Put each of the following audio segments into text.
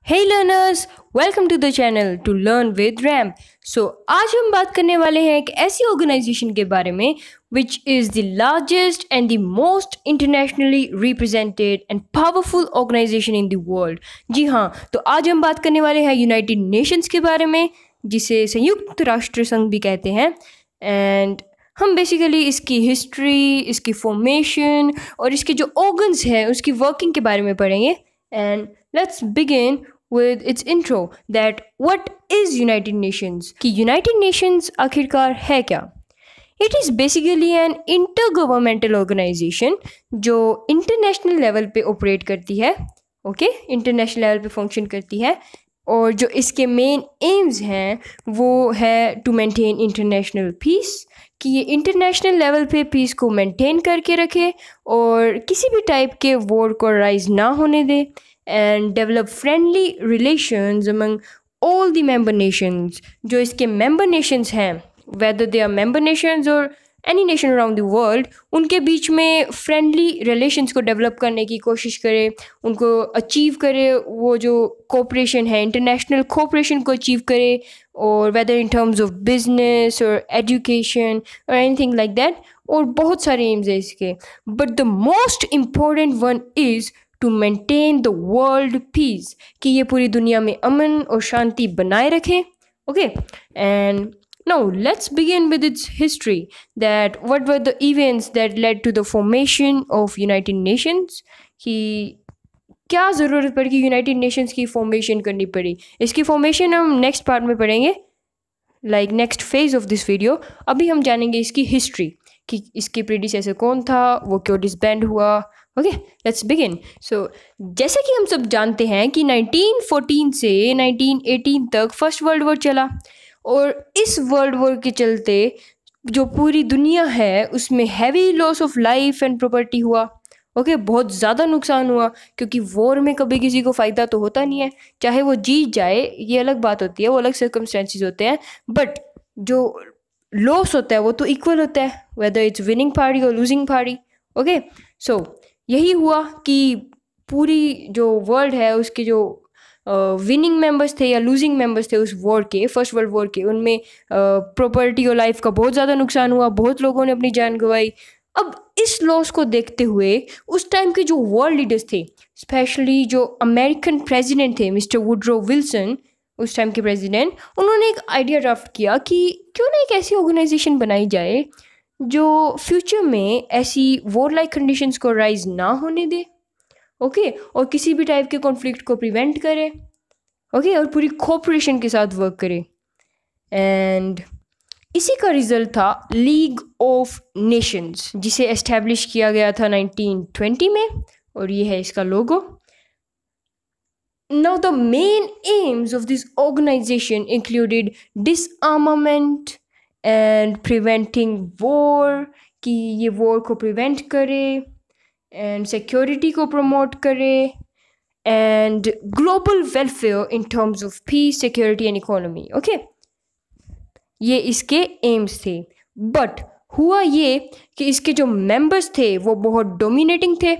Hey learners, welcome to the channel to learn with RAM. आज हम बात करने वाले हैं एक ऐसी ऑर्गेनाइजेशन के बारे में which is the largest and the most internationally represented and powerful organization in the world. जी हाँ, तो आज हम बात करने वाले हैं यूनाइटेड नेशंस के बारे में, जिसे संयुक्त राष्ट्र संघ भी कहते हैं. एंड हम बेसिकली इसकी हिस्ट्री, इसकी फॉर्मेशन और इसके जो ऑर्गन्स हैं उसकी वर्किंग के बारे में पढ़ेंगे. And let's begin with its intro that what is United Nations कि United Nations आखिरकार है क्या. It is basically an intergovernmental organization जो इंटरनेशनल लेवल पे ऑपरेट करती है. इंटरनेशनल लेवल पे फंक्शन करती है और जो इसके मेन एम्स हैं वो है टू मेंटेन इंटरनेशनल पीस, कि ये इंटरनेशनल लेवल पे पीस को मेंटेन करके रखे और किसी भी टाइप के वॉर को राइज ना होने दे, and develop friendly relations among all the member nations. जो इसके member nations हैं, whether they are member nations or any nation around the world, उनके बीच में friendly relations को develop करने की कोशिश करे, उनको achieve करे, वो जो cooperation है international cooperation को achieve करे, और whether in terms of business or education or anything like that. और बहुत सारे aims हैं इसके, but the most important one is to maintain the world peace, कि ये पूरी दुनिया में अमन और शांति बनाए रखे. And now let's begin with its history, that what were the events that led to the formation of United Nations, कि क्या ज़रूरत पड़ी कि यूनाइटेड नेशंस की फॉर्मेशन करनी पड़ी. इसकी फॉर्मेशन हम नेक्स्ट पार्ट में पढ़ेंगे, like next phase of this video. अभी हम जानेंगे इसकी हिस्ट्री, कि इसके प्रीडिसेसर कौन था, वो क्यों डिसबैंड हुआ. Let's begin. जैसे कि हम सब जानते हैं कि 1914 से 1918 तक फर्स्ट वर्ल्ड वॉर चला, और इस वर्ल्ड वॉर के चलते जो पूरी दुनिया है उसमें heavy loss of life and property हुआ. बहुत ज़्यादा नुकसान हुआ, क्योंकि वॉर में कभी किसी को फ़ायदा तो होता नहीं है. चाहे वो जीत जाए ये अलग बात होती है, वो अलग सर्कमस्टेंसेस होते हैं, बट जो लॉस होता है वो तो इक्वल होता है, वेदर इट्स विनिंग पार्टी और लूजिंग पार्टी. यही हुआ कि पूरी जो वर्ल्ड है उसके जो विनिंग मेंबर्स थे या लूजिंग मेंबर्स थे उस वॉर के, फर्स्ट वर्ल्ड वॉर के, उनमें प्रॉपर्टी और लाइफ का बहुत ज़्यादा नुकसान हुआ, बहुत लोगों ने अपनी जान गंवाई. अब इस लॉस को देखते हुए उस टाइम के जो वर्ल्ड लीडर्स थे, स्पेशली जो अमेरिकन प्रेसिडेंट थे मिस्टर वुडरो विल्सन, उस टाइम के प्रेसिडेंट, उन्होंने एक आइडिया ड्राफ्ट किया कि क्यों ना एक ऐसी ऑर्गेनाइजेशन बनाई जाए जो फ्यूचर में ऐसी वॉर लाइक कंडीशंस को राइज ना होने दे, और किसी भी टाइप के कॉन्फ्लिक्ट को प्रिवेंट करे, और पूरी कोऑपरेशन के साथ वर्क करे. एंड इसी का रिजल्ट था लीग ऑफ नेशंस, जिसे एस्टेब्लिश किया गया था 1920 में, और ये है इसका लोगो. Now the main aims of this organization included disarmament and preventing war, कि ये war को prevent करे, and security को promote करे, and global welfare in terms of peace, security and economy. ये इसके aims थे. But हुआ ये कि इसके जो members थे वो बहुत dominating थे.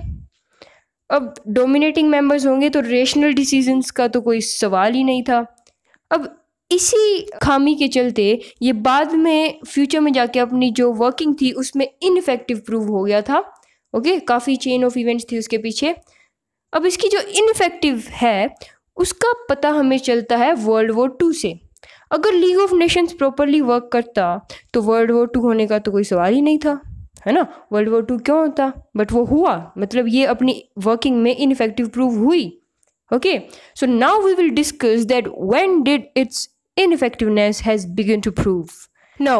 अब डोमिनेटिंग मेंबर्स होंगे तो रेशनल डिसीजंस का तो कोई सवाल ही नहीं था. अब इसी खामी के चलते ये बाद में फ्यूचर में जाके अपनी जो वर्किंग थी उसमें इनफेक्टिव प्रूव हो गया था. काफ़ी चेन ऑफ इवेंट्स थी उसके पीछे. अब इसकी जो इनफेक्टिव है उसका पता हमें चलता है वर्ल्ड वॉर 2 से. अगर league of Nations properly work करता तो वर्ल्ड वॉर 2 होने का तो कोई सवाल ही नहीं था, है ना. वर्ल्ड वॉर 2 क्यों होता, बट वो हुआ, मतलब ये अपनी वर्किंग में इनफेक्टिव प्रूव हुई. So now we will discuss that when did its ineffectiveness has begun to prove. Now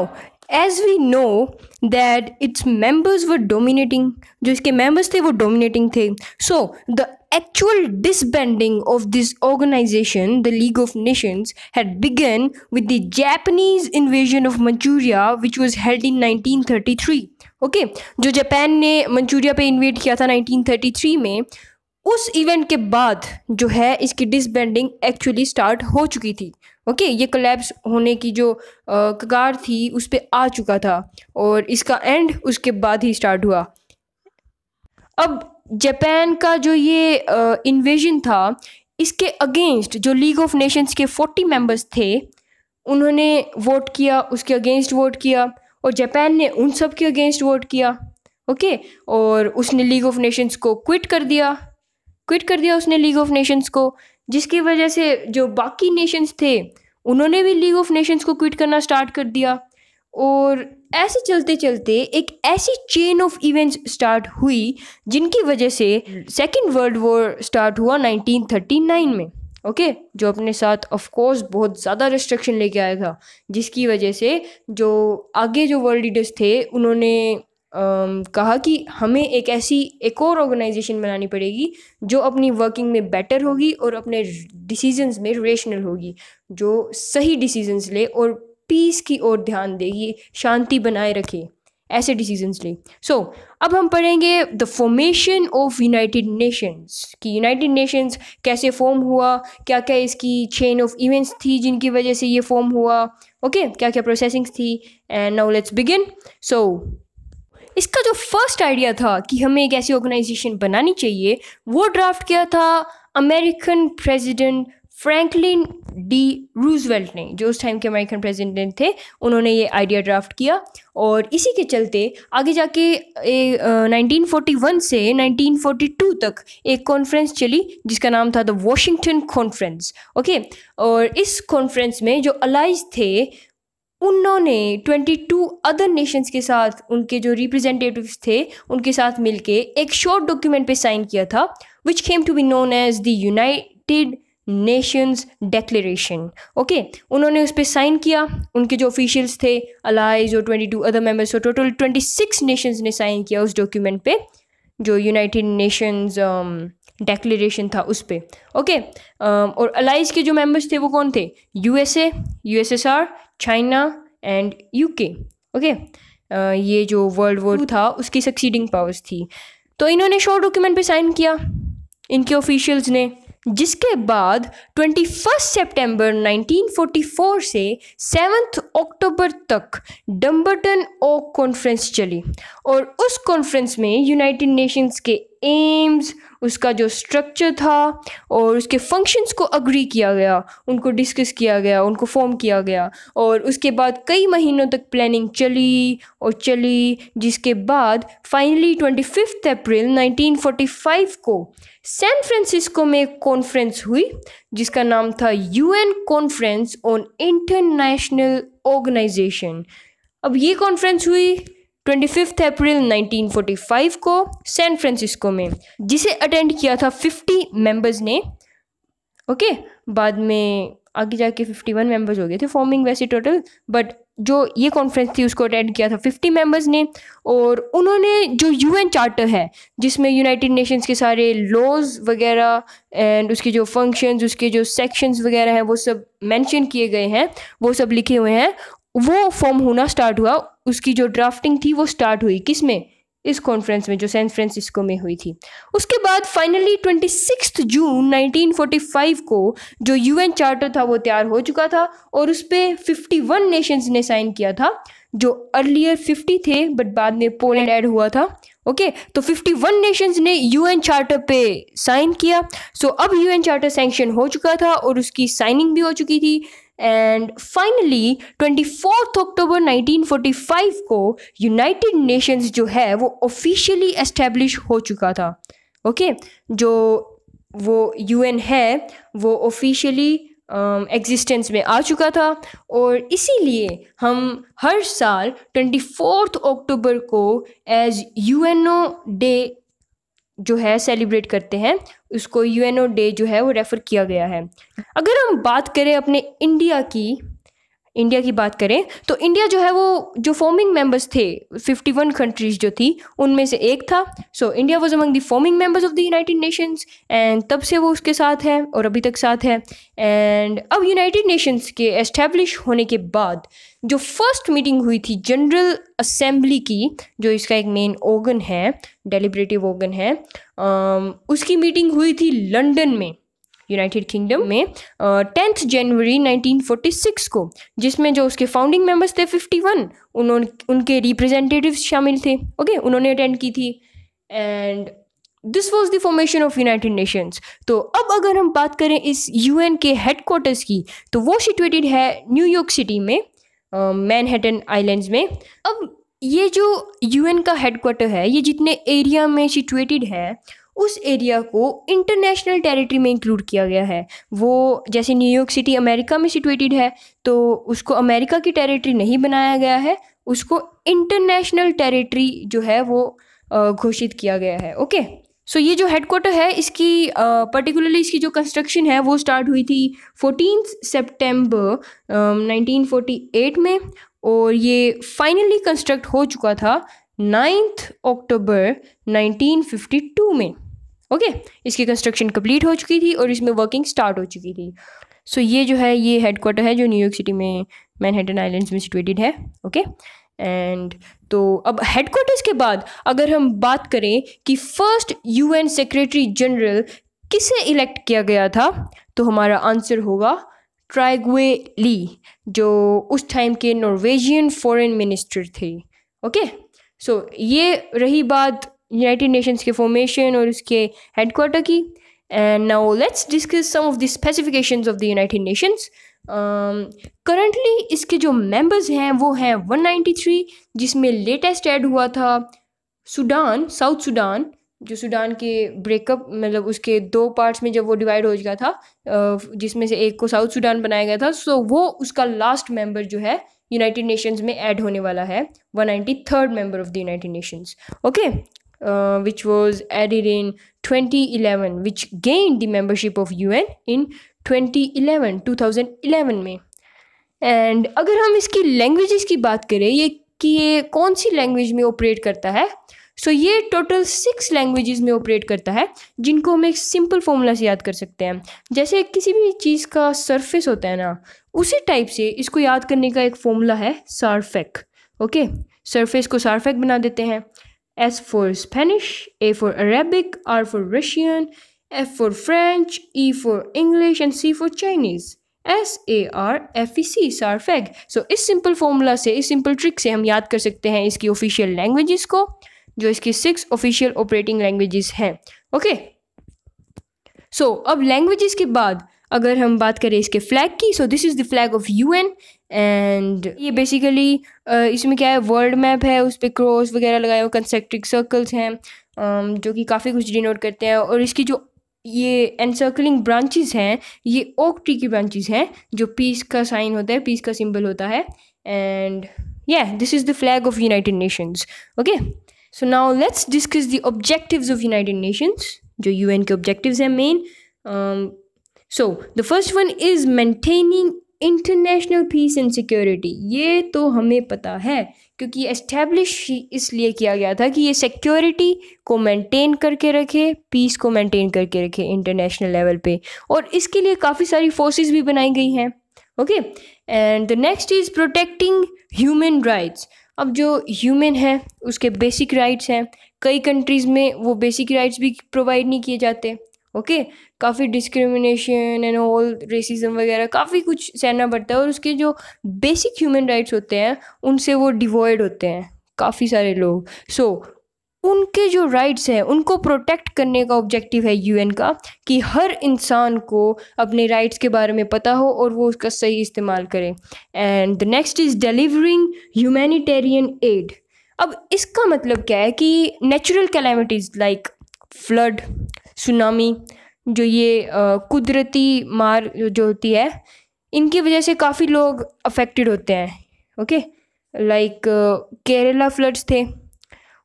as we know that its members were dominating, जो इसके members थे वो dominating थे, so the actual disbanding of this organization, the League of Nations, had begun with the Japanese invasion of Manchuria, which was held in 1933. जो Japan ने Manchuria पे invade किया था 1933 में, उस इवेंट के बाद जो है इसकी डिसबैंडिंग एक्चुअली स्टार्ट हो चुकी थी. ये कोलैप्स होने की जो कगार थी उस पे आ चुका था, और इसका एंड उसके बाद ही स्टार्ट हुआ. अब जापान का जो ये इन्वेजन था, इसके अगेंस्ट जो लीग ऑफ नेशंस के 40 मेंबर्स थे उन्होंने वोट किया, उसके अगेंस्ट वोट किया, और जापान ने उन सब के अगेंस्ट वोट किया। ओके, और उसने लीग ऑफ नेशंस को क्विट कर दिया उसने लीग ऑफ नेशंस को, जिसकी वजह से जो बाकी नेशंस थे उन्होंने भी लीग ऑफ नेशंस को क्विट करना स्टार्ट कर दिया। और ऐसे चलते चलते एक ऐसी चेन ऑफ इवेंट्स स्टार्ट हुई जिनकी वजह से सेकेंड वर्ल्ड वॉर स्टार्ट हुआ 1939 में। ओके, जो अपने साथ ऑफ कोर्स बहुत ज़्यादा रिस्ट्रिक्शन लेके आया था, जिसकी वजह से जो आगे जो वर्ल्ड लीडर्स थे उन्होंने कहा कि हमें एक और ऑर्गेनाइजेशन बनानी पड़ेगी जो अपनी वर्किंग में बेटर होगी और अपने डिसीजंस में रेशनल होगी, जो सही डिसीजंस ले और पीस की ओर ध्यान देगी, शांति बनाए रखे, ऐसे डिसीजंस ले। सो अब हम पढ़ेंगे the formation of United Nations, कि यूनाइटेड नेशंस कैसे फॉर्म हुआ, क्या क्या इसकी चेन ऑफ इवेंट्स थी जिनकी वजह से ये फॉर्म हुआ, ओके, क्या क्या प्रोसेसिंग्स थी। And now let's begin. So इसका जो फर्स्ट आइडिया था कि हमें एक ऐसी ऑर्गेनाइजेशन बनानी चाहिए, वो ड्राफ्ट किया था American president Franklin D Roosevelt ने, जो उस टाइम के अमेरिकन प्रेसिडेंट थे। उन्होंने ये आइडिया ड्राफ्ट किया और इसी के चलते आगे जाके 1941 से 1942 तक एक कॉन्फ्रेंस चली जिसका नाम था द वॉशिंगटन कॉन्फ्रेंस। ओके, और इस कॉन्फ्रेंस में जो अलाइज थे उन्होंने 22 अदर नेशंस के साथ, उनके जो रिप्रेजेंटेटिव्स थे उनके साथ मिलके एक शॉर्ट डॉक्यूमेंट पे साइन किया था, which came to be known as the United Nations declaration. Okay, उन्होंने उस पर साइन किया, उनके जो ऑफिशियल्स थे अलाइज और 22 अदर मेंबर्स, तो टोटल 26 नेशंस ने साइन किया उस डॉक्यूमेंट पे, जो यूनाइटेड नेशंस डेक्लेरेशन था उस पर। ओके, और अलाइज के जो मेंबर्स थे वो कौन थे? USA, USSR, China and UK. Okay, ये जो वर्ल्ड वॉर था उसकी सक्सीडिंग पावर्स थी। तो इन्होंने शॉर्ट डॉक्यूमेंट पे साइन किया इनके ऑफिशियल्स ने, जिसके बाद 21 सितंबर 1944 से 7 अक्टूबर तक डम्बरटन ओक कॉन्फ्रेंस चली। और उस कॉन्फ्रेंस में यूनाइटेड नेशंस के एम्स, उसका जो स्ट्रक्चर था और उसके फंक्शंस को अग्री किया गया, उनको डिस्कस किया गया, उनको फॉर्म किया गया। और उसके बाद कई महीनों तक प्लानिंग चली और चली, जिसके बाद फाइनली 25 अप्रैल 1945 को सैन फ्रांसिस्को में एक कॉन्फ्रेंस हुई जिसका नाम था UN conference on international organisation. अब ये कॉन्फ्रेंस हुई 25 अप्रैल 1945 को सैन फ्रांसिस्को में, जिसे अटेंड किया था 50 मेंबर्स ने। ओके, बाद में आगे जाके 51 मेंबर्स हो गए थे फॉर्मिंग वैसे टोटल, बट जो ये कॉन्फ्रेंस थी उसको अटेंड किया था 50 मेंबर्स ने। और उन्होंने जो यूएन चार्टर है जिसमें यूनाइटेड नेशंस के सारे लॉज वगैरह एंड उसके जो फंक्शंस, उसके जो सेक्शंस वगैरह हैं वो सब मेंशन किए गए हैं, वो सब लिखे हुए हैं, वो फॉर्म होना स्टार्ट हुआ। उसकी जो ड्राफ्टिंग थी वो स्टार्ट हुई किस में? इस कॉन्फ्रेंस में जो सैन फ्रांसिस्को में हुई थी। उसके बाद फाइनली 26 जून 1945 को जो यूएन चार्टर था वो तैयार हो चुका था और उस पर 51 नेशंस ने साइन किया था, जो अर्लियर 50 थे बट बाद में पोलैंड ऐड हुआ था। ओके, तो 51 नेशंस ने यूएन चार्टर पे साइन किया। सो अब यूएन चार्टर सैंक्शन हो चुका था और उसकी साइनिंग भी हो चुकी थी। एंड फाइनली 24 अक्टूबर 1945 को यूनाइटेड नेशंस जो है वो ऑफिशियली एस्टेब्लिश हो चुका था। ओके, जो वो यूएन है वो ऑफिशियली एग्जिस्टेंस में आ चुका था और इसीलिए हम हर साल 24 अक्टूबर को एज यूएनओ डे जो है सेलिब्रेट करते हैं। उसको यूएनओ डे जो है वो रेफ़र किया गया है। अगर हम बात करें अपने इंडिया की बात करें तो इंडिया जो है वो जो फॉर्मिंग मेंबर्स थे 51 कंट्रीज़ जो थी उनमें से एक था। So India was among the forming members of the United Nations and तब से वो उसके साथ है और अभी तक साथ है। एंड अब यूनाइटेड नेशंस के एस्टेब्लिश होने के बाद जो फर्स्ट मीटिंग हुई थी जनरल असेंबली की, जो इसका एक मेन ऑर्गन है, डेलिब्रेटिव ऑर्गन है, उसकी मीटिंग हुई थी लंदन में, यूनाइटेड किंगडम में 10 जनवरी 1946 को, जिसमें जो उसके फाउंडिंग मेंबर्स थे 51, उनके रिप्रेजेंटेटिव्स शामिल थे। ओके, उन्होंने अटेंड की थी। And this was the formation of United Nations. तो अब अगर हम बात करें इस यूएन के हेडक्वार्टर्स की, तो वो सिचुएटेड है न्यूयॉर्क सिटी में, मैनहट्टन आइलैंड्स में। अब ये जो यूएन का हेडक्वार्टर है, ये जितने एरिया में सिचुएटेड है, उस एरिया को इंटरनेशनल टेरिटरी में इंक्लूड किया गया है। वो जैसे न्यूयॉर्क सिटी अमेरिका में सिचुएटेड है, तो उसको अमेरिका की टेरिटरी नहीं बनाया गया है, उसको इंटरनेशनल टेरिटरी जो है वो घोषित किया गया है। ओके, सो ये जो हेडक्वार्टर है, इसकी पर्टिकुलरली इसकी जो कंस्ट्रक्शन है वो स्टार्ट हुई थी 14 सितंबर 1948 में, और ये फाइनली कंस्ट्रक्ट हो चुका था 9 अक्टूबर 1952 में। ओके, इसकी कंस्ट्रक्शन कंप्लीट हो चुकी थी और इसमें वर्किंग स्टार्ट हो चुकी थी। सो ये जो है ये हेडक्वार्टर है जो न्यूयॉर्क सिटी में मैनहट्टन आइलैंड्स में सिचुएटेड है। ओके, एंड तो अब हेडक्वार्टर्स के बाद अगर हम बात करें कि फर्स्ट यूएन सेक्रेटरी जनरल किसे इलेक्ट किया गया था, तो हमारा आंसर होगा ट्राइग्वे ली, जो उस टाइम के नॉर्वेजियन फॉरेन मिनिस्टर थे। ओके, सो ये रही बात यूनाइटेड नेशंस के फॉर्मेशन और उसके हेडक्वार्टर की। And now let's discuss some of the specifications of the United Nations. Currently इसके जो मेंबर्स हैं वो हैं 193, जिसमें लेटेस्ट ऐड हुआ था सूडान, साउथ सूडान, जो सूडान के ब्रेकअप मतलब उसके 2 पार्ट्स में जब वो डिवाइड हो गया था, जिसमें से एक को साउथ सूडान बनाया गया था। सो वो उसका लास्ट मेंबर जो है यूनाइटेड नेशंस में ऐड होने वाला है, 193rd member of the United Nations. Okay, which was added in 2011, which gained the membership of UN in 2011 में। एंड अगर हम इसकी लैंग्वेजेस की बात करें, ये कौन सी लैंग्वेज में ऑपरेट करता है, सो ये टोटल 6 लैंग्वेजेस में ऑपरेट करता है, जिनको हम एक सिंपल फॉर्मूला से याद कर सकते हैं। जैसे किसी भी चीज़ का सरफेस होता है ना, उसी टाइप से इसको याद करने का एक फॉर्मूला है सारफेक। ओके, सरफेस को सारफेक बना देते हैं। S for Spanish, A for Arabic, R for Russian, F for French, E for English and C for Chinese. SARFEC, सारफेक। सो इस सिंपल फॉर्मूला से, इस सिंपल ट्रिक से हम याद कर सकते हैं इसकी ऑफिशियल लैंग्वेजेस को, जो इसकी 6 ऑफिशियल ऑपरेटिंग लैंग्वेजेस हैं। ओके, सो अब लैंग्वेजेस के बाद अगर हम बात करें इसके फ्लैग की, so this is the flag of UN. And ये बेसिकली इसमें क्या है, वर्ल्ड मैप है, उस पर क्रॉस वगैरह लगाए हुए कंसेंट्रिक सर्कल्स हैं, जो कि काफ़ी कुछ डिनोट करते हैं। और इसकी जो ये एनसर्कलिंग ब्रांचेस हैं, ये ओक ट्री की ब्रांचेस हैं, जो पीस का साइन होता है, पीस का सिंबल होता है। And this is the flag of United Nations. Okay, so now let's discuss the objectives of United Nations, जो यूएन के ऑब्जेक्टिव्स हैं main. So the first one is maintaining international peace and security. ये तो हमें पता है, क्योंकि establish इसलिए किया गया था कि ये सिक्योरिटी को मेंटेन करके रखे, पीस को मेंटेन करके रखे इंटरनेशनल लेवल पे, और इसके लिए काफ़ी सारी फोर्सेस भी बनाई गई हैं। Okay, and the next is protecting human rights. अब जो ह्यूमन है उसके बेसिक राइट्स हैं, कई कंट्रीज़ में वो बेसिक राइट्स भी प्रोवाइड नहीं किए जाते। ओके, काफ़ी डिस्क्रिमिनेशन एंड ऑल, रेसिज्म वगैरह काफ़ी कुछ सहना पड़ता है, और उसके जो बेसिक ह्यूमन राइट्स होते हैं उनसे वो डिवॉइड होते हैं काफ़ी सारे लोग। सो उनके जो राइट्स हैं उनको प्रोटेक्ट करने का ऑब्जेक्टिव है यूएन का, कि हर इंसान को अपने राइट्स के बारे में पता हो और वो उसका सही इस्तेमाल करे। And the next is delivering humanitarian add. अब इसका मतलब क्या है कि natural calamities like flood, tsunami, जो ये कुदरती मार जो होती है, इनकी वजह से काफ़ी लोग अफेक्टेड होते हैं। ओके, लाइक केरला फ्लड्स थे,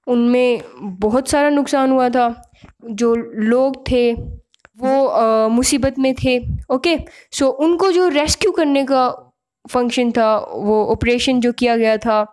उनमें बहुत सारा नुकसान हुआ था, जो लोग थे वो मुसीबत में थे। ओके, सो उनको जो रेस्क्यू करने का फंक्शन था, वो ऑपरेशन जो किया गया था,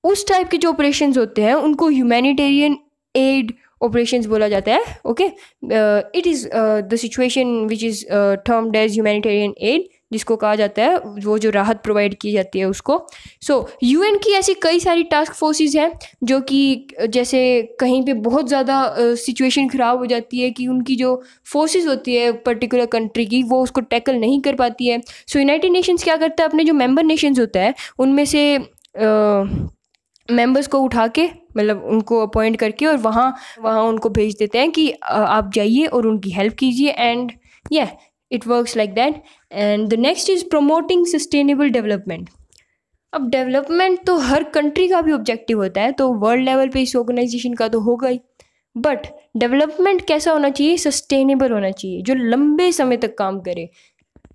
उस टाइप के जो ऑपरेशंस होते हैं उनको ह्यूमैनिटेरियन एड ऑपरेशंस बोला जाता है। Okay, it is the situation which is termed as humanitarian aid, जिसको कहा जाता है वो जो राहत प्रोवाइड की जाती है उसको। सो यूएन की ऐसी कई सारी टास्क फोर्सेस हैं, जो कि जैसे कहीं पे बहुत ज़्यादा सिचुएशन ख़राब हो जाती है कि उनकी जो फोर्सेस होती है पर्टिकुलर कंट्री की, वो उसको टैकल नहीं कर पाती है। सो यूनाइटेड नेशंस क्या करता है, अपने जो मेंबर नेशंस होता है उनमें से मेंबर्स को उठा के मतलब उनको अपॉइंट करके और वहाँ वहाँ उनको भेज देते हैं कि आप जाइए और उनकी हेल्प कीजिए एंड या it works like that. And the next is promoting sustainable development. अब डेवलपमेंट तो हर कंट्री का भी ऑब्जेक्टिव होता है, तो वर्ल्ड लेवल पे इस ऑर्गेनाइजेशन का तो होगा ही, बट डेवलपमेंट कैसा होना चाहिए? सस्टेनेबल होना चाहिए, जो लंबे समय तक काम करे,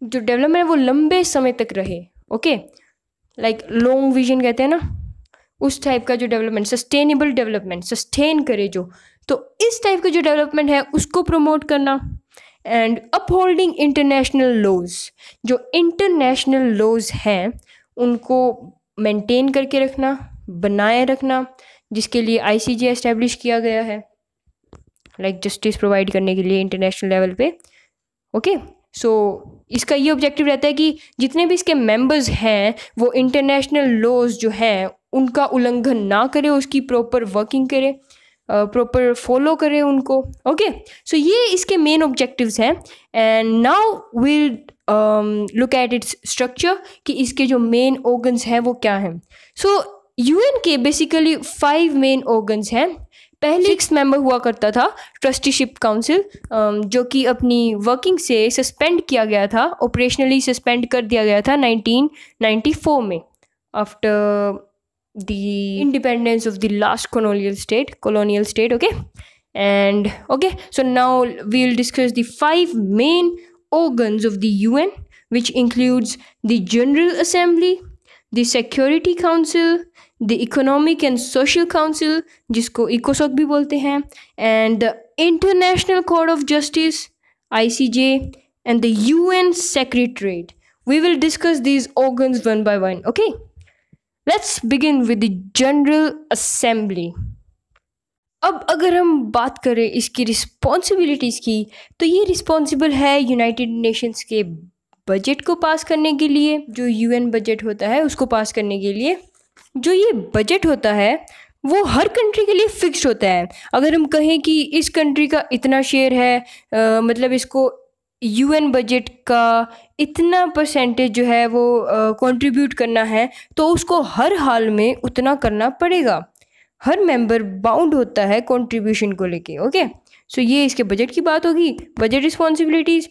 जो डेवलपमेंट है वो लंबे समय तक रहे। ओके, लाइक लॉन्ग विजन कहते हैं ना, उस टाइप का जो डेवलपमेंट, सस्टेनेबल डेवलपमेंट, सस्टेन करे जो, तो इस टाइप का जो डेवलपमेंट है उसको प्रमोट करना। एंड अपहोल्डिंग इंटरनेशनल लॉज, जो इंटरनेशनल लॉज हैं उनको मेंटेन करके रखना, बनाए रखना, जिसके लिए ICJ एस्टेब्लिश किया गया है, लाइक जस्टिस प्रोवाइड करने के लिए इंटरनेशनल लेवल पे। ओके, सो इसका ये ऑब्जेक्टिव रहता है कि जितने भी इसके मेंबर्स हैं वो इंटरनेशनल लॉज जो हैं उनका उल्लंघन ना करे, उसकी प्रॉपर वर्किंग करे, प्रॉपर फॉलो करे उनको। ओके, सो ये इसके मेन ऑब्जेक्टिव्स हैं। And now will look at its structure कि इसके जो मेन ऑर्गन्स हैं वो क्या हैं। सो UN के बेसिकली 5 मेन ऑर्गन्स हैं। पहले 6 मेंबर हुआ करता था ट्रस्टीशिप काउंसिल, जो कि अपनी वर्किंग से सस्पेंड किया गया था, ऑपरेशनली सस्पेंड कर दिया गया था 1994 में, after the independence of the last colonial state. Okay, so now we'll discuss the 5 main organs of the UN, which includes the General Assembly, the Security Council, the Economic and Social Council, जिसको ECOSOC भी बोलते हैं, and the International Court of Justice, ICJ, and the UN Secretariat. We will discuss these organs one by one. Okay, let's begin with the General Assembly. अब अगर हम बात करें इसकी रिस्पॉन्सिबिलिटीज़ की, तो ये रिस्पॉन्सिबल है यूनाइटेड नेशंस के बजट को पास करने के लिए, जो UN बजट होता है उसको पास करने के लिए। जो ये बजट होता है वो हर कंट्री के लिए फिक्स्ड होता है। अगर हम कहें कि इस कंट्री का इतना शेयर है, मतलब इसको UN बजट का इतना परसेंटेज जो है वो कंट्रीब्यूट करना है, तो उसको हर हाल में उतना करना पड़ेगा। हर मेंबर बाउंड होता है कंट्रीब्यूशन को लेके। ओके, सो ये इसके बजट की बात होगी, बजट रिस्पॉन्सिबिलिटीज़।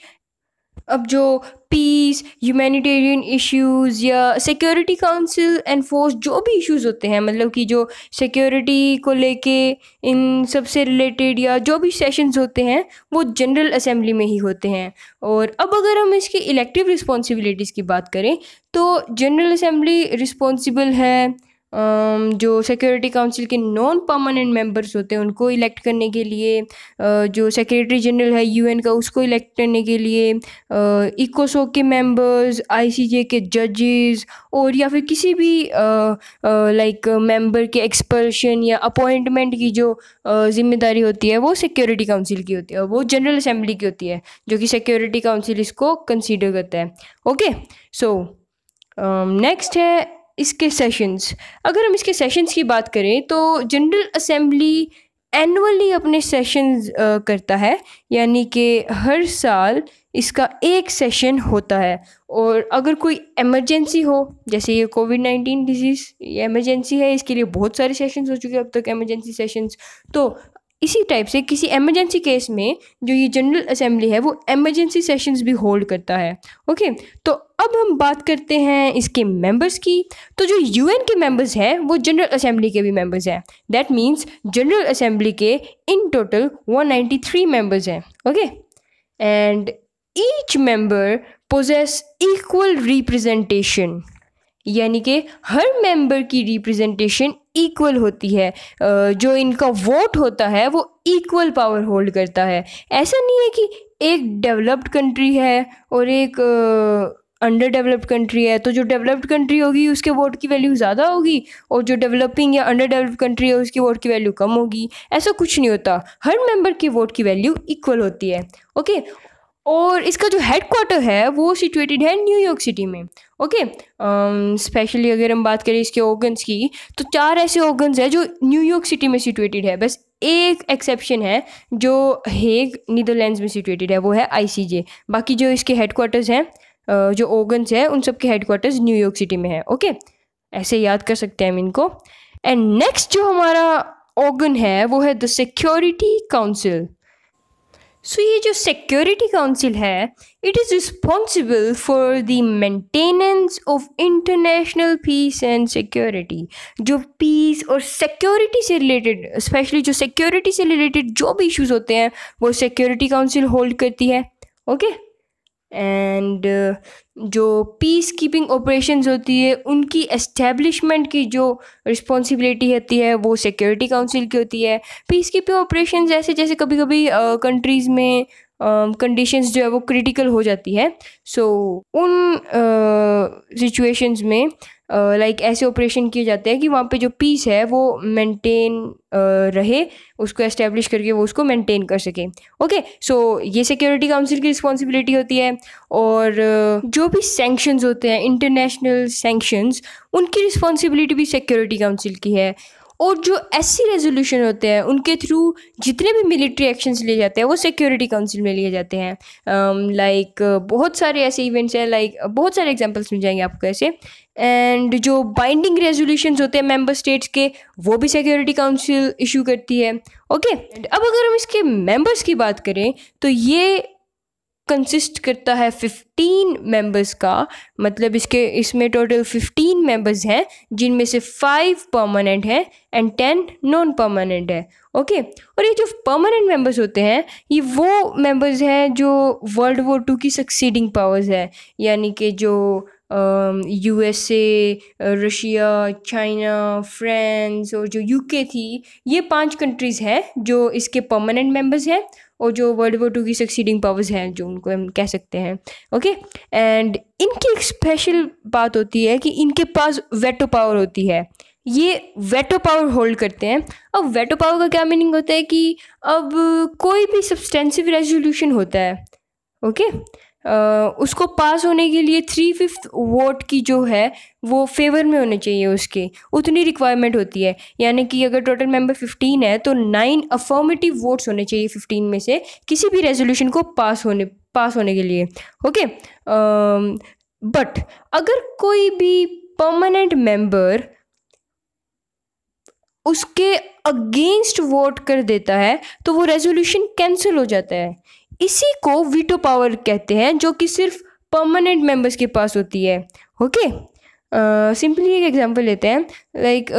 अब जो पीस, ह्यूमैनिटेरियन इश्यूज़ या सिक्योरिटी काउंसिल एनफोर्स जो भी इश्यूज़ होते हैं, मतलब कि जो सिक्योरिटी को लेके इन सब से रिलेटेड या जो भी सेशंस होते हैं वो जनरल असेंबली में ही होते हैं। और अब अगर हम इसकी इलेक्टिव रिस्पॉन्सिबिलिटीज़ की बात करें, तो जनरल असेंबली रिस्पॉन्सिबल है जो सिक्योरिटी काउंसिल के नॉन परमानेंट मेंबर्स होते हैं उनको इलेक्ट करने के लिए, जो सेक्रेटरी जनरल है UN का उसको इलेक्ट करने के लिए, इकोसोक के मेंबर्स, ICJ के जजेस, और या फिर किसी भी लाइक मेंबर के एक्सपल्शन या अपॉइंटमेंट की जो जिम्मेदारी होती है वो सिक्योरिटी काउंसिल की होती है, और वो जनरल असेंबली की होती है, जो कि सिक्योरिटी काउंसिल इसको कंसीडर करता है। ओके, सो नेक्स्ट है इसके सेशंस। अगर हम इसके सेशंस की बात करें तो जनरल असेंबली एनुअली अपने सेशंस करता है, यानी कि हर साल इसका एक सेशन होता है। और अगर कोई इमरजेंसी हो, जैसे ये कोविड-19 डिजीज़, ये इमरजेंसी है, इसके लिए बहुत सारे सेशंस हो चुके हैं अब तक, इमरजेंसी सेशंस। तो इसी टाइप से किसी इमरजेंसी केस में जो ये जनरल असेंबली है वो इमरजेंसी सेशंस भी होल्ड करता है। ओके, तो अब हम बात करते हैं इसके मेंबर्स की। तो जो UN के मेंबर्स हैं वो जनरल असेंबली के भी मेंबर्स हैं। दैट मीन्स जनरल असेंबली के इन टोटल 193 मेंबर्स हैं। Okay, and each member possess equal representation, यानी कि हर मेंबर की रिप्रेजेंटेशन इक्वल होती है। जो इनका वोट होता है वो इक्वल पावर होल्ड करता है। ऐसा नहीं है कि एक डेवलप्ड कंट्री है और एक अंडर डेवलप्ड कंट्री है, तो जो डेवलप्ड कंट्री होगी उसके वोट की वैल्यू ज़्यादा होगी और जो डेवलपिंग या अंडर डेवलप्ड कंट्री है उसकी वोट की वैल्यू कम होगी। ऐसा कुछ नहीं होता, हर मेंबर की वोट की वैल्यू इक्वल होती है। ओके, और इसका जो हेडक्वार्टर है वो सिचुएटेड है न्यूयॉर्क सिटी में। ओके, स्पेशली अगर हम बात करें इसके ऑर्गन्स की, तो 4 ऐसे ऑर्गन्स हैं जो न्यूयॉर्क सिटी में सिचुएटेड है। बस एक एक्सेप्शन है जो हेग नीदरलैंड्स में सिचुएटेड है, वो है ICJ। बाकी जो इसके हेडक्वार्टर्स हैं, जो ऑर्गन्स हैं, उन सब के हेडक्वार्टर्स न्यूयॉर्क सिटी में है। ओके, ऐसे याद कर सकते हैं हम इनको। एंड नेक्स्ट जो हमारा ऑर्गन है वो है द सिक्योरिटी काउंसिल। सो ये जो सिक्योरिटी काउंसिल है, it is responsible for the maintenance of international peace and security. जो पीस और सिक्योरिटी से रिलेटेड, स्पेशली जो सिक्योरिटी से रिलेटेड जो भी इश्यूज होते हैं वो सिक्योरिटी काउंसिल होल्ड करती है। ओके, एंड जो पीस कीपिंग ऑपरेशंस होती है उनकी एस्टेब्लिशमेंट की जो रिस्पॉन्सिबिलिटी होती है वो सिक्योरिटी काउंसिल की होती है। पीस कीपिंग ऑपरेशंस ऐसे जैसे कभी कभी कंट्रीज़ में कंडीशंस जो है वो क्रिटिकल हो जाती है, सो उन सिचुएशंस में लाइक ऐसे ऑपरेशन किए जाते हैं कि वहाँ पे जो पीस है वो मेंटेन रहे, उसको एस्टेब्लिश करके वो उसको मेंटेन कर सके। ओके, सो ये सिक्योरिटी काउंसिल की रिस्पॉन्सिबिलिटी होती है। और जो भी सैंक्शंस होते हैं, इंटरनेशनल सैंक्शंस, उनकी रिस्पॉन्सिबिलिटी भी सिक्योरिटी काउंसिल की है। और जो ऐसी रेजोल्यूशन होते हैं उनके थ्रू जितने भी मिलिट्री एक्शंस लिए जाते हैं वो सिक्योरिटी काउंसिल में लिए जाते हैं। लाइक बहुत सारे ऐसे इवेंट्स हैं, लाइक बहुत सारे एग्जांपल्स मिल जाएंगे आपको ऐसे। एंड जो बाइंडिंग रेजोल्यूशंस होते हैं मेंबर स्टेट्स के, वो भी सिक्योरिटी काउंसिल इशू करती है। ओके, अब अगर हम इसके मेंबर्स की बात करें तो ये कंसिस्ट करता है 15 मेंबर्स का, मतलब इसमें टोटल 15 मेंबर्स हैं जिनमें से 5 परमानेंट हैं एंड 10 नॉन परमानेंट है। ओके, और ये जो परमानेंट मेंबर्स होते हैं ये वो मेंबर्स हैं जो वर्ल्ड वॉर 2 की सक्सीडिंग पावर्स है, यानी कि जो यूएसए, रशिया, चाइना, फ्रांस और जो यूके थी, ये 5 कंट्रीज़ हैं जो इसके परमानेंट मेंबर्स हैं और जो वर्ल्ड वॉर 2 की सक्सीडिंग पावर्स हैं जो उनको हम कह सकते हैं। ओके, एंड इनकी एक स्पेशल बात होती है कि इनके पास वेटो पावर होती है, ये वेटो पावर होल्ड करते हैं। अब वेटो पावर का क्या मीनिंग होता है कि अब कोई भी सब्सटेंसिव रेजोल्यूशन होता है, ओके, उसको पास होने के लिए 3/5 वोट की जो है वो फेवर में होने चाहिए, उसके उतनी रिक्वायरमेंट होती है। यानी कि अगर टोटल मेंबर 15 है तो 9 अफर्मेटिव वोट्स होने चाहिए 15 में से किसी भी रेजोल्यूशन को पास होने के लिए। ओके, बट अगर कोई भी परमानेंट मेंबर उसके अगेंस्ट वोट कर देता है तो वो रेजोल्यूशन कैंसिल हो जाता है। इसी को वीटो पावर कहते हैं, जो कि सिर्फ परमानेंट मेंबर्स के पास होती है। ओके, सिंपली एक एग्जांपल लेते हैं, लाइक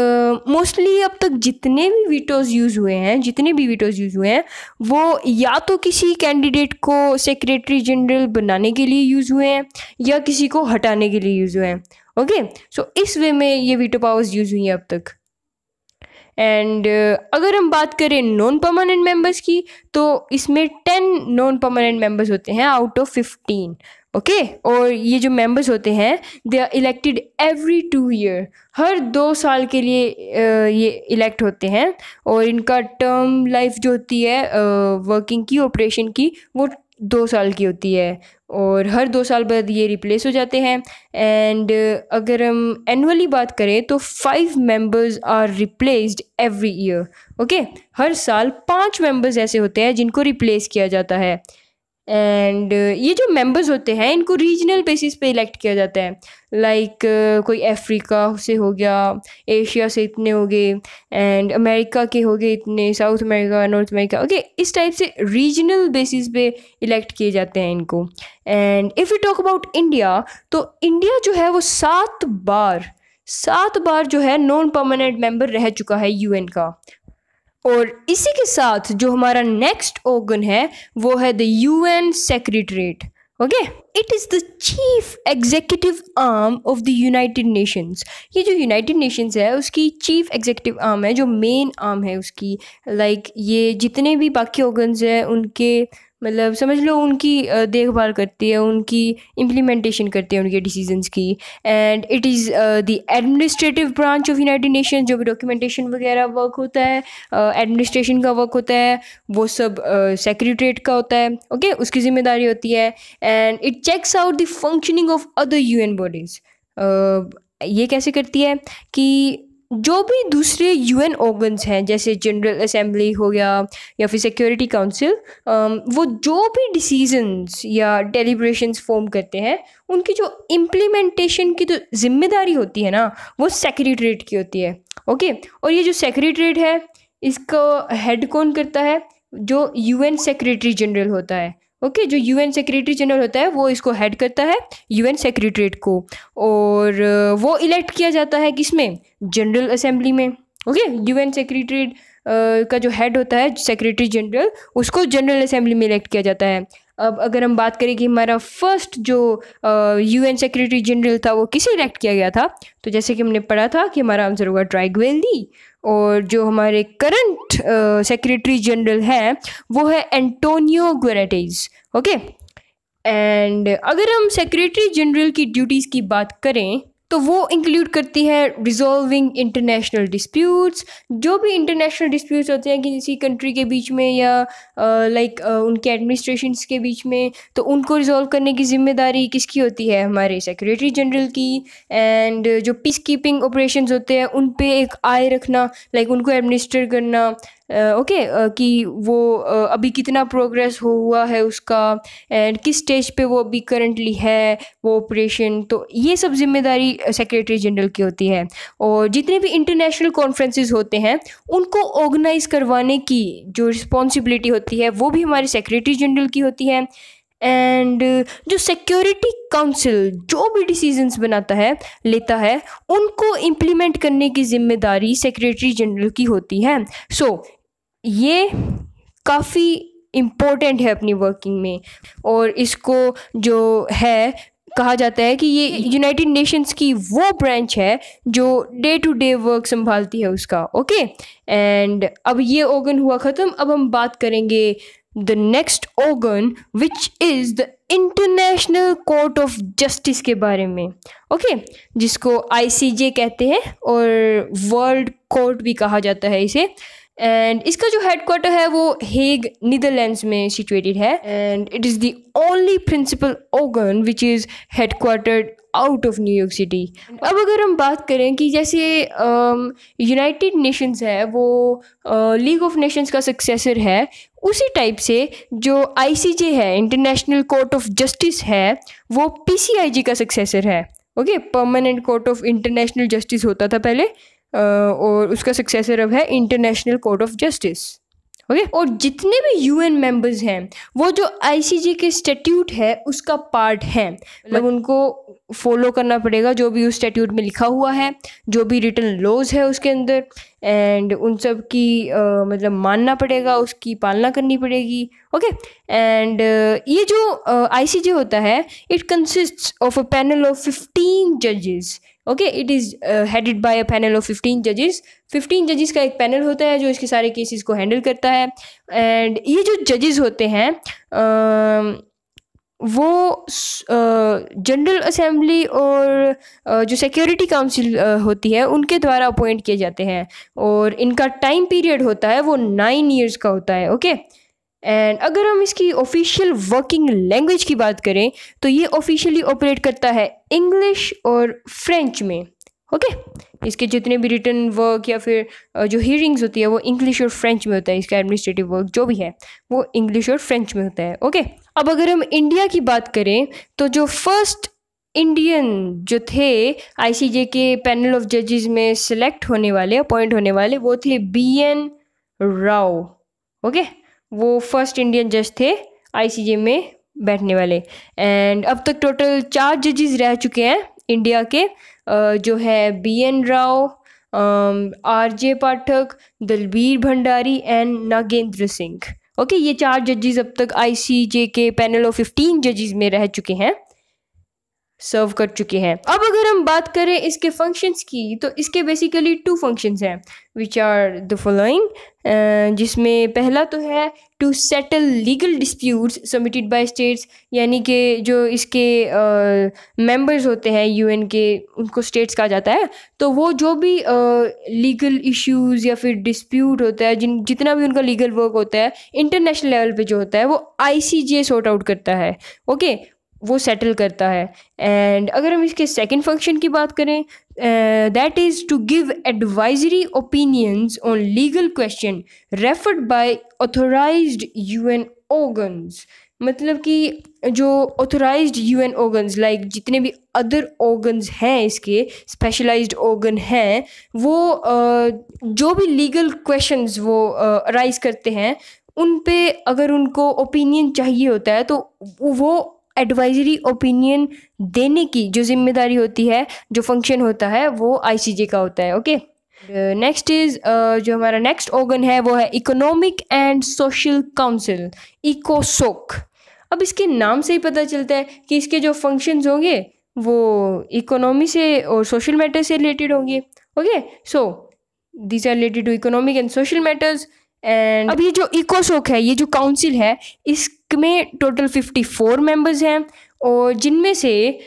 मोस्टली अब तक जितने भी वीटोज़ यूज़ हुए हैं वो या तो किसी कैंडिडेट को सेक्रेटरी जनरल बनाने के लिए यूज़ हुए हैं या किसी को हटाने के लिए यूज़ हुए हैं। ओके, सो इस वे में ये वीटो पावर्स यूज़ हुई हैं अब तक। एंड अगर हम बात करें नॉन परमानेंट मेंबर्स की तो इसमें 10 नॉन परमानेंट मेंबर्स होते हैं आउट ऑफ 15। ओके, और ये जो मेंबर्स होते हैं they are elected every 2 year, हर 2 साल के लिए ये इलेक्ट होते हैं। और इनका टर्म लाइफ जो होती है वर्किंग की, ऑपरेशन की, वो 2 साल की होती है और हर 2 साल बाद ये रिप्लेस हो जाते हैं। एंड अगर हम एनुअली बात करें तो 5 members are replaced every year. Okay, हर साल 5 मेंबर्स ऐसे होते हैं जिनको रिप्लेस किया जाता है। एंड ये जो मेंबर्स होते हैं इनको रीजनल बेसिस पे इलेक्ट किया जाता है, लाइक कोई अफ्रीका से हो गया, एशिया से इतने हो गए, एंड अमेरिका के हो गए इतने, south America, north America. Okay, इस टाइप से रीजनल बेसिस पे इलेक्ट किए जाते हैं इनको। And if you talk about India, तो इंडिया जो है वो 7 बार जो है नॉन परमानेंट मेंबर रह चुका है यूएन का। और इसी के साथ जो हमारा नेक्स्ट ऑर्गन है वो है the UN secretariat. Okay, it is the chief executive arm of the United Nations. ये जो यूनाइटेड नेशंस है उसकी चीफ एग्जीक्यूटिव आर्म है, जो मेन आर्म है उसकी। लाइक ये जितने भी बाकी ऑर्गन्स हैं उनके, मतलब समझ लो उनकी देखभाल करती है, उनकी इम्प्लीमेंटेशन करती है उनके डिसीजंस की। And it is the administrative branch of United nation. जो भी डॉक्यूमेंटेशन वगैरह वर्क होता है, एडमिनिस्ट्रेशन का वर्क होता है, वो सब सेक्रेटरीट का होता है। ओके, उसकी जिम्मेदारी होती है। And it checks out the functioning of other UN bodies. ये कैसे करती है कि जो भी दूसरे यूएन ऑर्गन्स हैं जैसे जनरल असेंबली हो गया या फिर सिक्योरिटी काउंसिल, वो जो भी डिसीजंस या डेलिब्रेशंस फॉर्म करते हैं उनकी जो इम्प्लीमेंटेशन की तो जिम्मेदारी होती है ना, वो सेक्रेटरीट की होती है। ओके, और ये जो सेक्रेटरीट है इसका हेड कौन करता है? जो यूएन सेक्रेटरी जनरल होता है। ओके, जो यूएन सेक्रेटरी जनरल होता है वो इसको हेड करता है, यूएन सेक्रेटरीट को, और वो इलेक्ट किया जाता है किसमें? जनरल असेंबली में। ओके, यूएन सेक्रेटरीट का जो हेड होता है सेक्रेटरी जनरल, उसको जनरल असेंबली में इलेक्ट किया जाता है। अब अगर हम बात करें कि हमारा फर्स्ट जो यूएन सेक्रेटरी जनरल था वो किसे इलेक्ट किया गया था, तो जैसे कि हमने पढ़ा था कि हमारा आंसर होगा ट्राइग्वेल्दी, और जो हमारे करंट सेक्रेटरी जनरल है वो है एंटोनियो गुटेरेस। ओके, एंड अगर हम सेक्रेटरी जनरल की ड्यूटीज़ की बात करें तो वो इंक्लूड करती है रिजॉल्विंग इंटरनेशनल डिस्प्यूट्स। जो भी इंटरनेशनल डिस्प्यूट्स होते हैं किसी कंट्री के बीच में या उनके एडमिनिस्ट्रेशंस के बीच में, तो उनको रिजॉल्व करने की जिम्मेदारी किसकी होती है? हमारे सेक्रेटरी जनरल की। एंड जो पीस कीपिंग ऑपरेशंस होते हैं उन पे एक आई रखना, उनको एडमिनिस्टर करना, कि वो अभी कितना प्रोग्रेस हुआ है उसका, एंड किस स्टेज पे वो अभी करंटली है वो ऑपरेशन, तो ये सब जिम्मेदारी सेक्रेटरी जनरल की होती है। और जितने भी इंटरनेशनल कॉन्फ्रेंसेस होते हैं उनको ऑर्गेनाइज करवाने की जो रिस्पॉन्सिबिलिटी होती है वो भी हमारे सेक्रेटरी जनरल की होती है। एंड जो सिक्योरिटी काउंसिल जो भी डिसीजंस बनाता है लेता है उनको इम्प्लीमेंट करने की जिम्मेदारी सेक्रेटरी जनरल की होती है। ये काफ़ी इम्पोर्टेंट है अपनी वर्किंग में, और इसको जो है कहा जाता है कि ये यूनाइटेड नेशंस की वो ब्रांच है जो डे टू डे वर्क संभालती है उसका। ओके, एंड अब ये ऑर्गन हुआ ख़त्म। अब हम बात करेंगे the next organ which is the international court of justice के बारे में। ओके, जिसको ICJ कहते हैं और वर्ल्ड कोर्ट भी कहा जाता है इसे। एंड इसका जो हेडक्वार्टर है वो हेग नीदरलैंड्स में सिचुएटेड है, and it is the only principal organ which is headquartered out of New York city. अब अगर हम बात करें कि जैसे यूनाइटेड नेशंस है वो लीग ऑफ नेशंस का सक्सेसर है, उसी टाइप से जो ICJ है इंटरनेशनल कोर्ट ऑफ जस्टिस है वो PCIJ का सक्सेसर है। Okay, permanent court of international justice होता था पहले, और उसका सक्सेसर अब है international court of justice. Okay, और जितने भी UN मेंबर्स हैं वो जो ICJ के स्टैट्यूट है उसका पार्ट है, उनको फॉलो करना पड़ेगा जो भी उस स्टैट्यूट में लिखा हुआ है, जो भी रिटन लॉज है उसके अंदर, एंड उन सब की मानना पड़ेगा, उसकी पालना करनी पड़ेगी। ओके, एंड ये जो ICJ होता है it consists of a panel of 15 जजेस। Okay, it is headed by a panel of 15 जजेस। 15 जजेस का एक पैनल होता है जो इसके सारे केसेस को हैंडल करता है। एंड ये जो जजेस होते हैं वो जनरल असेंबली और जो सिक्योरिटी काउंसिल होती है उनके द्वारा अपॉइंट किए जाते हैं, और इनका टाइम पीरियड होता है वो 9 ईयर्स का होता है। ओके, एंड अगर हम इसकी ऑफिशियल वर्किंग लैंग्वेज की बात करें तो ये ऑफिशियली ऑपरेट करता है इंग्लिश और फ्रेंच में। ओके, इसके जितने भी रिटन वर्क या फिर जो हियरिंग्स होती है वो इंग्लिश और फ्रेंच में होता है। इसका एडमिनिस्ट्रेटिव वर्क जो भी है वो इंग्लिश और फ्रेंच में होता है। ओके, अब अगर हम इंडिया की बात करें तो जो फर्स्ट इंडियन जो थे ICJ के पैनल ऑफ जजेस में सिलेक्ट होने वाले, अपॉइंट होने वाले, वो थे BN राव। ओके, वो फर्स्ट इंडियन जज थे ICJ में बैठने वाले। एंड अब तक टोटल 4 जजेस रह चुके हैं इंडिया के, जो है BN Rao, RJ Pathak, Dalbir Bhandari and Nagendra Singh. Okay, ये 4 जजेस अब तक ICJ के पैनल ऑफ 15 जजेस में रह चुके हैं, सर्व कर चुके हैं। अब अगर हम बात करें इसके फंक्शंस की तो इसके बेसिकली 2 फंक्शंस हैं विच आर द फॉलोइंग, जिसमें पहला तो है to settle legal disputes submitted by states, यानी कि जो इसके मेंबर्स होते हैं UN के उनको स्टेट्स कहा जाता है, तो वो जो भी लीगल इश्यूज़ या फिर डिस्प्यूट होता है जितना भी उनका लीगल वर्क होता है इंटरनेशनल लेवल पे जो होता है वो ICJ सॉर्ट आउट करता है। ओके, वो सेटल करता है। एंड अगर हम इसके सेकंड फंक्शन की बात करें, that is to give advisory opinions on legal question referred by authorised UN organs. मतलब कि जो ऑथोराइज्ड यूएन ऑर्गन्स लाइक जितने भी अदर ऑर्गन्स हैं, इसके स्पेशलाइज्ड ऑर्गन हैं, वो जो भी लीगल क्वेश्चंस वो अराइज करते हैं, उन पे अगर उनको ओपिनियन चाहिए होता है तो वो एडवाइजरी ओपिनियन देने की जो जिम्मेदारी होती है, जो फंक्शन होता है, वो आईसीजे का होता है। ओके, नेक्स्ट इज़ जो हमारा नेक्स्ट ऑर्गन है वो है इकोनॉमिक एंड सोशल काउंसिल, इकोसोक। अब इसके नाम से ही पता चलता है कि इसके जो फंक्शंस होंगे वो इकोनॉमी से और सोशल मैटर से रिलेटेड होंगे। Okay, so these are related to economic and social matters. And अब ये जो इकोसोक है, ये जो काउंसिल है, इसमें टोटल 54 मेंबर्स हैं और जिनमें से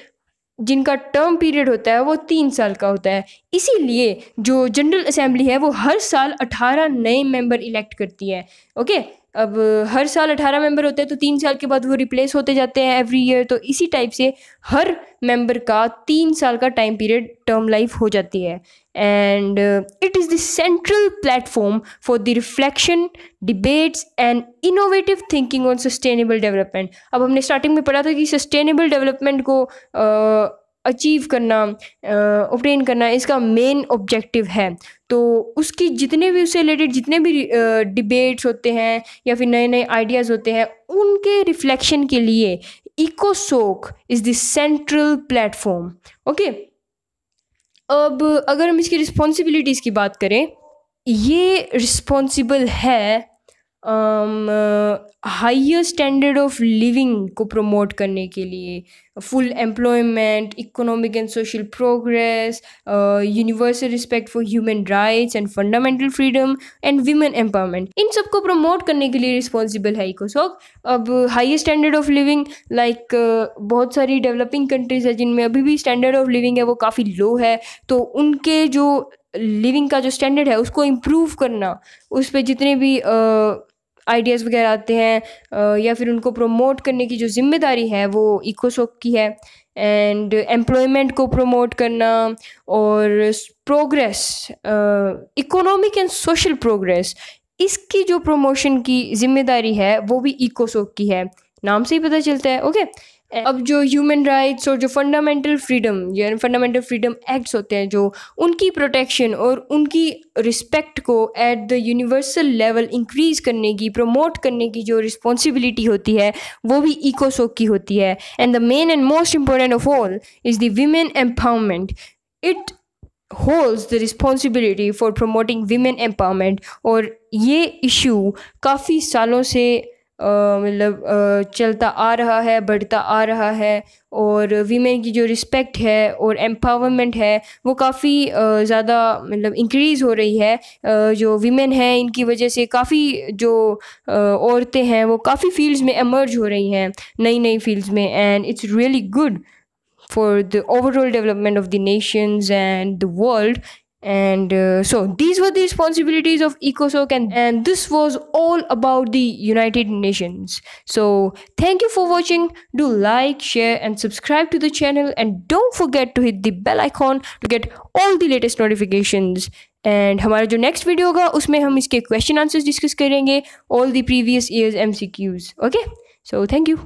जिनका टर्म पीरियड होता है वो 3 साल का होता है। इसीलिए जो जनरल असेंबली है वो हर साल 18 नए मेंबर इलेक्ट करती है। ओके, अब हर साल 18 मेंबर होते हैं तो 3 साल के बाद वो रिप्लेस होते जाते हैं एवरी ईयर। तो इसी टाइप से हर मेंबर का 3 साल का टाइम पीरियड टर्म लाइफ हो जाती है। And it is the central platform for the reflection, debates and innovative thinking on sustainable development. अब हमने स्टार्टिंग में पढ़ा था कि सस्टेनेबल डेवलपमेंट को अचीव करना, ऑब्टेन करना इसका मेन ऑब्जेक्टिव है। तो उसकी जितने भी उससे रिलेटेड जितने भी डिबेट्स होते हैं या फिर नए नए आइडियाज़ होते हैं, उनके रिफ्लेक्शन के लिए इकोसोक is the central platform. Okay, अब अगर हम इसकी रिस्पॉन्सिबिलिटीज़ की बात करें, ये रिस्पॉन्सिबल है हाइयर स्टैंडर्ड ऑफ लिविंग को प्रमोट करने के लिए, full employment, economic and social progress, universal respect for human rights and fundamental freedom and women empowerment, इन सब को प्रमोट करने के लिए रिस्पॉन्सिबल है इकोसोक। अब higher standard of living like बहुत सारी डेवलपिंग कंट्रीज़ है जिनमें अभी भी स्टैंडर्ड ऑफ लिविंग है वो काफ़ी लो है, तो उनके जो लिविंग का जो स्टैंडर्ड है उसको इम्प्रूव करना, उस पर जितने भी आइडियाज़ वगैरह आते हैं या फिर उनको प्रमोट करने की जो जिम्मेदारी है वो इकोसोक की है। एंड एम्प्लॉयमेंट को प्रमोट करना और progress, economic and social progress, इसकी जो प्रमोशन की जिम्मेदारी है वो भी इकोसोक की है, नाम से ही पता चलता है। ओके, अब जो ह्यूमन राइट्स और जो फंडामेंटल फ्रीडम एक्ट्स होते हैं, जो उनकी प्रोटेक्शन और उनकी रिस्पेक्ट को at the universal level increase करने की, प्रमोट करने की जो रिस्पॉन्सिबिलिटी होती है वो भी इकोसोक की होती है। And the main and most important of all is the women empowerment. It holds the responsibility for promoting women empowerment, और ये इशू काफ़ी सालों से मतलब चलता आ रहा है, बढ़ता आ रहा है, और वीमेन की जो रिस्पेक्ट है और एम्पावरमेंट है वो काफ़ी ज़्यादा मतलब इंक्रीज़ हो रही है। जो वीमेन हैं इनकी वजह से काफ़ी जो औरतें हैं वो काफ़ी फील्ड्स में एमर्ज हो रही हैं, नई नई फील्ड्स में, and it's really good for the overall development of the nations and the world. And so these were the responsibilities of ECOSOC, and this was all about the United Nations. So thank you for watching. Do like, share and subscribe to the channel, and don't forget to hit the bell icon to get all the latest notifications. And हमारा जो next video होगा उसमें हम इसके question answers discuss करेंगे, all the previous years MCQs. Okay, so thank you.